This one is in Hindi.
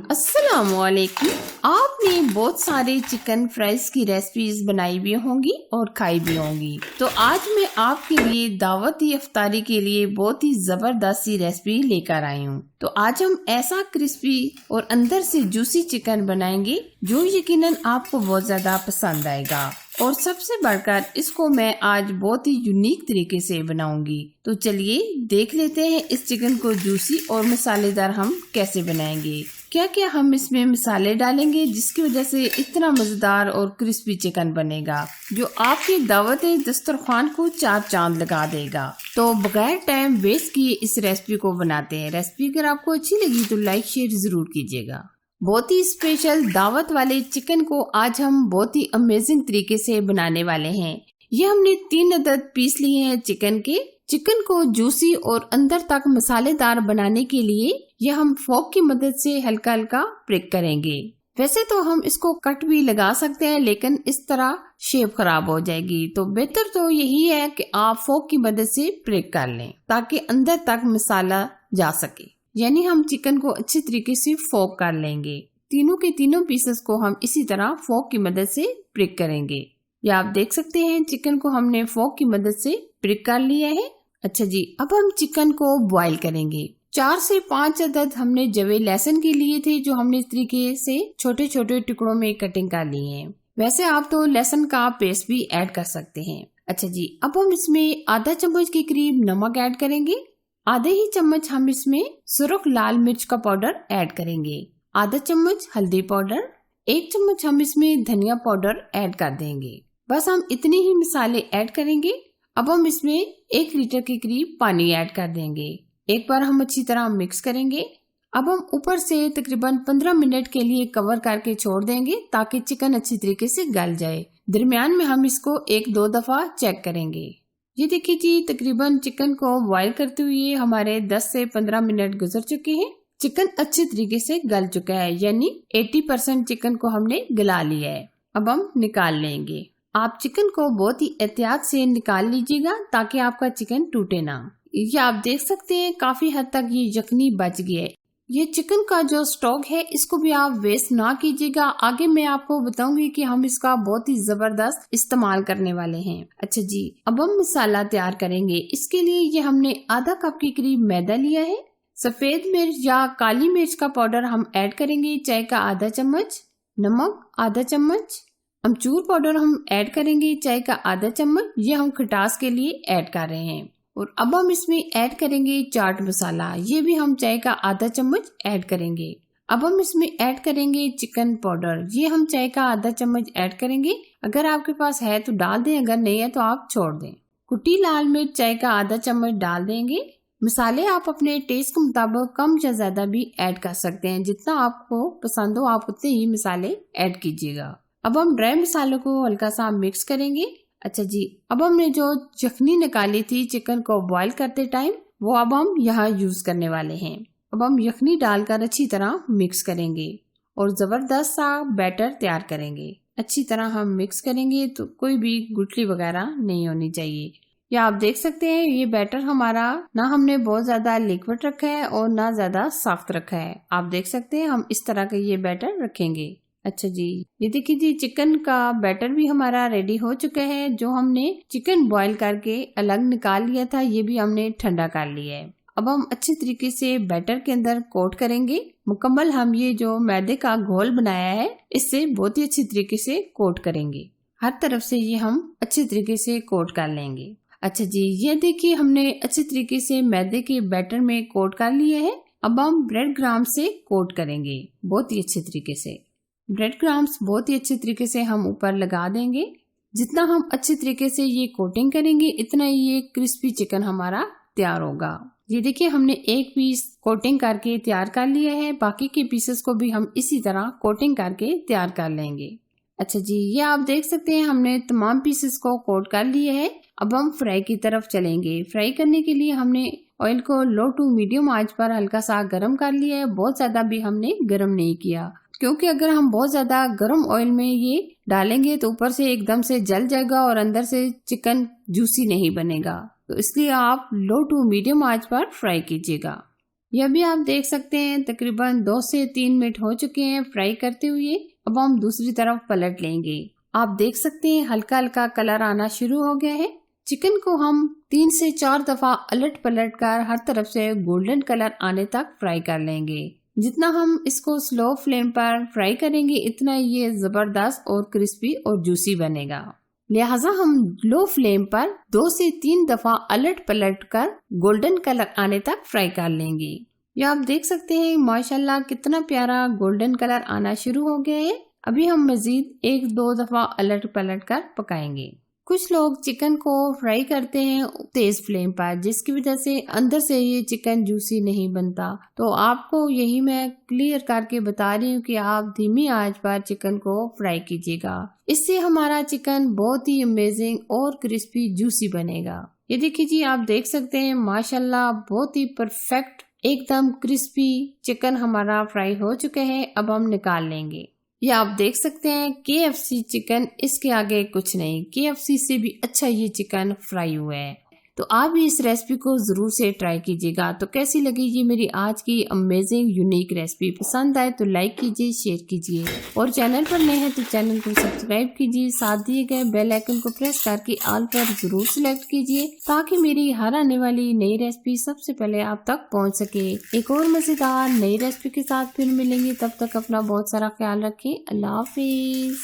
अस्सलामुअलैकुम। आपने बहुत सारे चिकन फ्राइज की रेसिपीज बनाई भी होंगी और खाई भी होंगी, तो आज मैं आपके लिए दावती इफ्तारी के लिए बहुत ही जबरदस्त सी रेसिपी लेकर आई हूँ। तो आज हम ऐसा क्रिस्पी और अंदर से जूसी चिकन बनाएंगे जो यकीनन आपको बहुत ज्यादा पसंद आएगा, और सबसे बढ़कर इसको मैं आज बहुत ही यूनिक तरीके से बनाऊंगी। तो चलिए देख लेते हैं इस चिकन को जूसी और मसालेदार हम कैसे बनाएंगे। क्या क्या हम इसमें मसाले डालेंगे जिसकी वजह से इतना मजेदार और क्रिस्पी चिकन बनेगा जो आपकी दावत दस्तरखान को चार चांद लगा देगा। तो बगैर टाइम वेस्ट किए इस रेसिपी को बनाते हैं। रेसिपी अगर आपको अच्छी लगी तो लाइक शेयर जरूर कीजिएगा। बहुत ही स्पेशल दावत वाले चिकन को आज हम बहुत ही अमेजिंग तरीके से बनाने वाले हैं। ये हमने 3 अदद पीस लिए हैं चिकन के। चिकन को जूसी और अंदर तक मसालेदार बनाने के लिए यह हम फोक की मदद से हल्का हल्का ब्रेक करेंगे। वैसे तो हम इसको कट भी लगा सकते हैं, लेकिन इस तरह शेप खराब हो जाएगी, तो बेहतर तो यही है कि आप फोक की मदद से ब्रेक कर लें ताकि अंदर तक मसाला जा सके। यानी हम चिकन को अच्छी तरीके से फोक कर लेंगे। तीनों के तीनों पीसेस को हम इसी तरह फोक की मदद से ब्रेक करेंगे। या आप देख सकते हैं चिकन को हमने फोक की मदद से ब्रेक कर लिया है। अच्छा जी, अब हम चिकन को बॉईल करेंगे। 4 से 5 अदद हमने जवे लहसुन के लिए थे जो हमने इस तरीके से छोटे छोटे टुकड़ों में कटिंग कर लिए हैं। वैसे आप तो लहसुन का पेस्ट भी ऐड कर सकते हैं। अच्छा जी, अब हम इसमें आधा चम्मच के करीब नमक ऐड करेंगे। आधे ही चम्मच हम इसमें सुर्ख लाल मिर्च का पाउडर ऐड करेंगे। आधा चम्मच हल्दी पाउडर, 1 चम्मच हम इसमें धनिया पाउडर ऐड कर देंगे। बस हम इतने ही मसाले ऐड करेंगे। अब हम इसमें 1 लीटर के करीब पानी ऐड कर देंगे। एक बार हम अच्छी तरह मिक्स करेंगे। अब हम ऊपर से तकरीबन 15 मिनट के लिए कवर करके छोड़ देंगे ताकि चिकन अच्छी तरीके से गल जाए। दरमियान में हम इसको 1-2 दफा चेक करेंगे। ये देखिए जी, तकरीबन चिकन को बॉईल करते हुए हमारे 10 से 15 मिनट गुजर चुके हैं। चिकन अच्छे तरीके से गल चुका है, यानी 80% चिकन को हमने गला लिया है। अब हम निकाल लेंगे। आप चिकन को बहुत ही एहतियात से निकाल लीजिएगा ताकि आपका चिकन टूटे ना। ये आप देख सकते हैं काफी हद तक ये यखनी बच गया है। ये चिकन का जो स्टॉक है इसको भी आप वेस्ट ना कीजिएगा। आगे मैं आपको बताऊंगी कि हम इसका बहुत ही जबरदस्त इस्तेमाल करने वाले हैं। अच्छा जी, अब हम मसाला तैयार करेंगे। इसके लिए ये हमने आधा कप के करीब मैदा लिया है। सफेद मिर्च या काली मिर्च का पाउडर हम ऐड करेंगे, चाय का आधा चम्मच। नमक आधा चम्मच। अमचूर पाउडर हम ऐड करेंगे, चाय का आधा चम्मच। ये हम खटास के लिए ऐड कर रहे हैं। और अब हम इसमें ऐड करेंगे चाट मसाला, ये भी हम चाय का आधा चम्मच ऐड करेंगे। अब हम इसमें ऐड करेंगे चिकन पाउडर, ये हम चाय का आधा चम्मच ऐड करेंगे। अगर आपके पास है तो डाल दें, अगर नहीं है तो आप छोड़ दें। कुटी लाल मिर्च चाय का आधा चम्मच डाल देंगे। मसाले आप अपने टेस्ट के मुताबिक कम या ज्यादा भी ऐड कर सकते हैं। जितना आपको पसंद हो आप उतने ही मसाले ऐड कीजिएगा। अब हम ड्राई मसालों को हल्का सा मिक्स करेंगे। अच्छा जी, अब हमने जो यखनी निकाली थी चिकन को बॉईल करते टाइम, वो अब हम यहाँ यूज करने वाले हैं। अब हम यखनी डालकर अच्छी तरह मिक्स करेंगे और जबरदस्त सा बैटर तैयार करेंगे। अच्छी तरह हम मिक्स करेंगे तो कोई भी गुठली वगैरह नहीं होनी चाहिए। या आप देख सकते हैं ये बैटर हमारा ना हमने बहुत ज्यादा लिक्विड रखा है और ना ज्यादा सॉफ्ट रखा है। आप देख सकते हैं हम इस तरह का ये बैटर रखेंगे। अच्छा जी, ये देखिए जी, चिकन का बैटर भी हमारा रेडी हो चुका है। जो हमने चिकन बॉईल करके अलग निकाल लिया था ये भी हमने ठंडा कर लिया है। अब हम अच्छी तरीके से बैटर के अंदर कोट करेंगे। मुकम्मल हम ये जो मैदे का घोल बनाया है इससे बहुत ही अच्छी तरीके से कोट करेंगे। हर तरफ से ये हम अच्छी तरीके से कोट कर लेंगे। अच्छा जी, ये देखिए हमने अच्छी तरीके से मैदे के बैटर में कोट कर लिया है। अब हम ब्रेड ग्राम से कोट करेंगे बहुत ही अच्छे तरीके से। ब्रेड क्रम्स बहुत ही अच्छे तरीके से हम ऊपर लगा देंगे। जितना हम अच्छे तरीके से ये कोटिंग करेंगे इतना ही ये क्रिस्पी चिकन हमारा तैयार होगा। ये देखिए हमने एक पीस कोटिंग करके तैयार कर लिया है। बाकी के पीसेस को भी हम इसी तरह कोटिंग करके तैयार कर लेंगे। अच्छा जी, ये आप देख सकते हैं हमने तमाम पीसेस को कोट कर लिया है। अब हम फ्राई की तरफ चलेंगे। फ्राई करने के लिए हमने ऑयल को लो टू मीडियम आंच पर हल्का सा गर्म कर लिया है। बहुत ज्यादा भी हमने गर्म नहीं किया, क्योंकि अगर हम बहुत ज्यादा गर्म ऑयल में ये डालेंगे तो ऊपर से एकदम से जल जाएगा और अंदर से चिकन जूसी नहीं बनेगा। तो इसलिए आप लो टू मीडियम आंच पर फ्राई कीजिएगा। यह भी आप देख सकते हैं तकरीबन 2 से 3 मिनट हो चुके हैं फ्राई करते हुए। अब हम दूसरी तरफ पलट लेंगे। आप देख सकते हैं हल्का हल्का कलर आना शुरू हो गया है। चिकन को हम 3 से 4 दफा अलट पलट कर हर तरफ से गोल्डन कलर आने तक फ्राई कर लेंगे। जितना हम इसको स्लो फ्लेम पर फ्राई करेंगे इतना ये जबरदस्त और क्रिस्पी और जूसी बनेगा। लिहाजा हम लो फ्लेम पर 2 से 3 दफा अलट पलट कर गोल्डन कलर आने तक फ्राई कर लेंगे। ये आप देख सकते हैं माशाल्लाह कितना प्यारा गोल्डन कलर आना शुरू हो गया है। अभी हम मजीद 1-2 दफा अलट पलट कर पकाएंगे। कुछ लोग चिकन को फ्राई करते हैं तेज फ्लेम पर, जिसकी वजह से अंदर से ये चिकन जूसी नहीं बनता। तो आपको यही मैं क्लियर करके बता रही हूँ कि आप धीमी आंच पर चिकन को फ्राई कीजिएगा। इससे हमारा चिकन बहुत ही अमेजिंग और क्रिस्पी जूसी बनेगा। ये देखिए जी, आप देख सकते हैं माशाल्लाह बहुत ही परफेक्ट एकदम क्रिस्पी चिकन हमारा फ्राई हो चुका है। अब हम निकाल लेंगे। ये आप देख सकते हैं KFC चिकन, इसके आगे कुछ नहीं। KFC से भी अच्छा ये चिकन फ्राई हुआ है। तो आप भी इस रेसिपी को जरूर से ट्राई कीजिएगा। तो कैसी लगी ये मेरी आज की अमेजिंग यूनिक रेसिपी? पसंद आए तो लाइक कीजिए, शेयर कीजिए और चैनल पर नए हैं तो चैनल को सब्सक्राइब कीजिए। साथ दिए गए बेल आइकन को प्रेस करके ऑल पर जरूर सिलेक्ट कीजिए ताकि मेरी हर आने वाली नई रेसिपी सबसे पहले आप तक पहुँच सके। एक और मजेदार नई रेसिपी के साथ फिर मिलेंगे। तब तक अपना बहुत सारा ख्याल रखें। अल्लाह हाफिज।